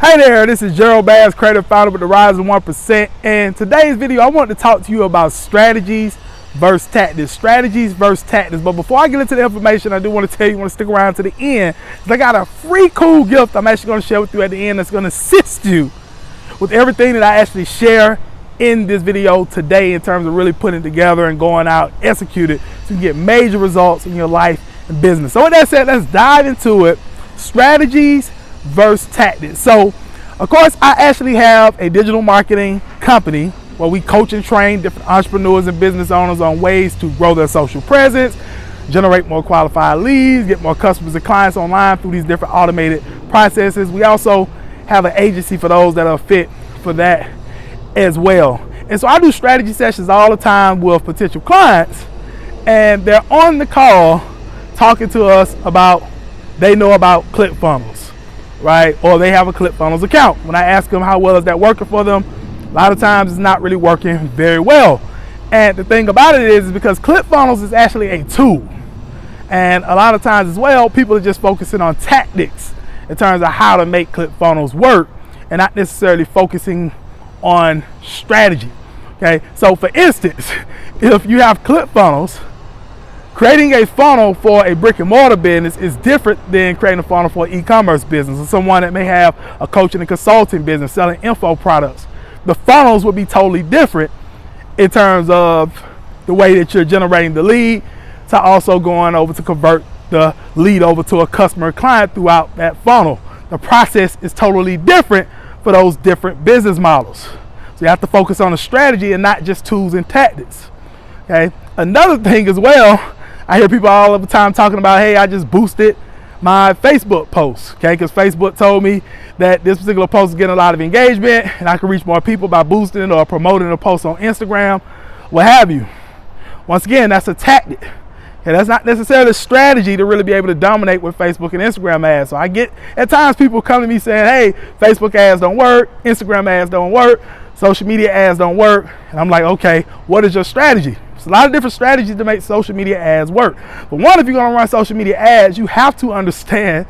Hey there, this is Gerald Bass, creative founder with the Rising 1%. And today's video, I want to talk to you about strategies versus tactics. Strategies versus tactics. But before I get into the information, I do want to tell you, want to stick around to the end, because I got a free cool gift I'm actually going to share with you at the end that's going to assist you with everything that I actually share in this video today in terms of really putting it together and going out, execute it, so you can get major results in your life and business. So with that said, let's dive into it. Strategies versus tactics. So of course, I actually have a digital marketing company where we coach and train different entrepreneurs and business owners on ways to grow their social presence, generate more qualified leads, get more customers and clients online through these different automated processes. We also have an agency for those that are fit for that as well. And so I do strategy sessions all the time with potential clients, and they're on the call talking to us about, they know about ClickFunnels, right? Or they have a ClickFunnels account. When I ask them how well is that working for them, a lot of times it's not really working very well. And the thing about it is because ClickFunnels is actually a tool. And a lot of times as well, people are just focusing on tactics in terms of how to make ClickFunnels work and not necessarily focusing on strategy. Okay, so for instance, if you have ClickFunnels, creating a funnel for a brick and mortar business is different than creating a funnel for an e-commerce business or someone that may have a coaching and consulting business selling info products. The funnels would be totally different in terms of the way that you're generating the lead to also going over to convert the lead over to a customer client throughout that funnel. The process is totally different for those different business models. So you have to focus on the strategy and not just tools and tactics. Okay. Another thing as well, I hear people all the time talking about, hey, I just boosted my Facebook post, okay? Because Facebook told me that this particular post is getting a lot of engagement and I can reach more people by boosting it or promoting a post on Instagram, what have you. Once again, that's a tactic. Okay, that's not necessarily a strategy to really be able to dominate with Facebook and Instagram ads. So I get, at times people come to me saying, hey, Facebook ads don't work, Instagram ads don't work, social media ads don't work. And I'm like, okay, what is your strategy? There's a lot of different strategies to make social media ads work. But one, if you're gonna run social media ads, you have to understand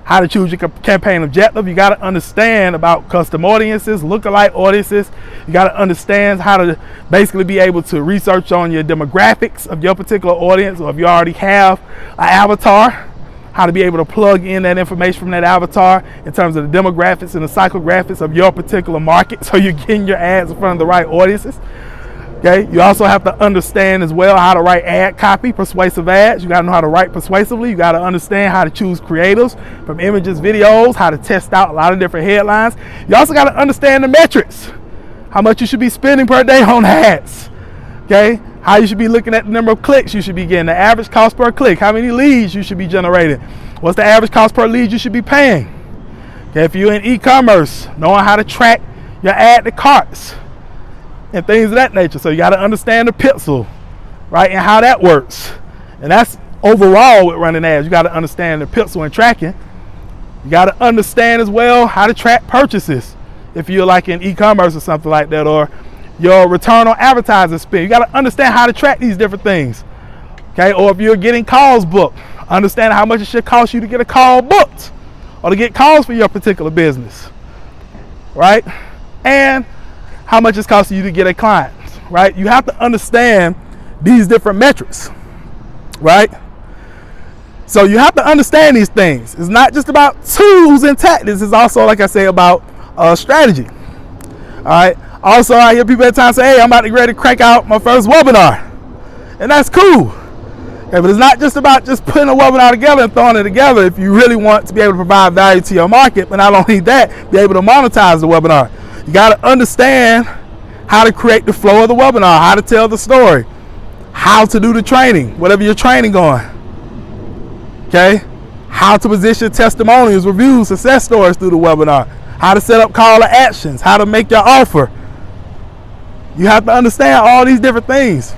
how to choose your campaign objective. You gotta understand about custom audiences, lookalike audiences. You gotta understand how to basically be able to research on your demographics of your particular audience, or if you already have an avatar, how to be able to plug in that information from that avatar in terms of the demographics and the psychographics of your particular market, so you're getting your ads in front of the right audiences. Okay, you also have to understand as well how to write ad copy, persuasive ads. You got to know how to write persuasively. You got to understand how to choose creatives from images, videos, how to test out a lot of different headlines. You also got to understand the metrics, how much you should be spending per day on ads. Okay, how you should be looking at the number of clicks you should be getting, the average cost per click, how many leads you should be generating, what's the average cost per lead you should be paying. Okay, if you're in e-commerce, knowing how to track your add to carts and things of that nature. So you got to understand the pixel, right, and how that works. And that's overall with running ads. You got to understand the pixel and tracking. You got to understand as well how to track purchases if you're like in e-commerce or something like that, or your return on advertising spend. You got to understand how to track these different things. Okay, or if you're getting calls booked, understand how much it should cost you to get a call booked or to get calls for your particular business, right? And how much it's costing you to get a client, right? You have to understand these different metrics, right? So you have to understand these things. It's not just about tools and tactics. It's also, like I say, about strategy, all right? Also, I hear people at times say, hey, I'm about to get ready to crank out my first webinar. And that's cool. Okay, but it's not just about just putting a webinar together and throwing it together if you really want to be able to provide value to your market, but not only that, be able to monetize the webinar. You got to understand how to create the flow of the webinar, how to tell the story, how to do the training, whatever you're training on. Okay? How to position testimonials, reviews, success stories through the webinar, how to set up call to actions, how to make your offer. You have to understand all these different things.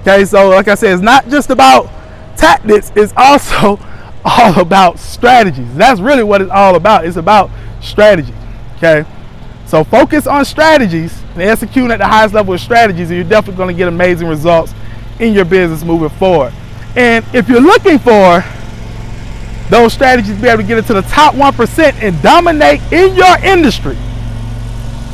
Okay? So like I said, it's not just about tactics, it's also all about strategies. That's really what it's all about. It's about strategy. Okay? So focus on strategies and executing at the highest level of strategies, and you're definitely going to get amazing results in your business moving forward. And if you're looking for those strategies to be able to get into the top 1% and dominate in your industry.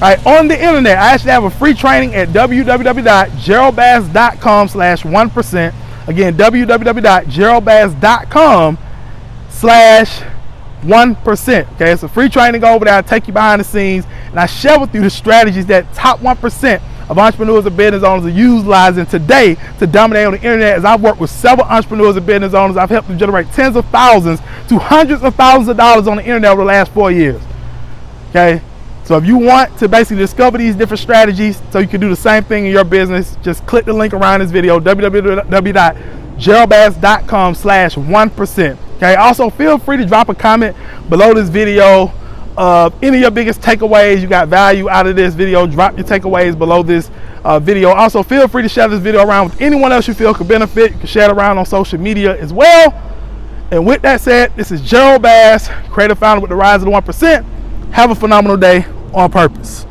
Right, on the internet, I actually have a free training at www.geraldbass.com/1%. Again, www.geraldbass.com/1%. Okay, it's a free training over there. I take you behind the scenes and I share with you the strategies that top 1% of entrepreneurs and business owners are utilizing today to dominate on the internet. As I've worked with several entrepreneurs and business owners, I've helped them generate tens of thousands to hundreds of thousands of dollars on the internet over the last 4 years. Okay, so if you want to basically discover these different strategies so you can do the same thing in your business, just click the link around this video, www.geraldbass.com/1%. Okay, also feel free to drop a comment below this video of any of your biggest takeaways. You got value out of this video, drop your takeaways below this video. Also feel free to share this video around with anyone else you feel could benefit. You can share it around on social media as well. And with that said, this is Gerald Bass, creative founder with the Rise of the 1%. Have a phenomenal day on purpose.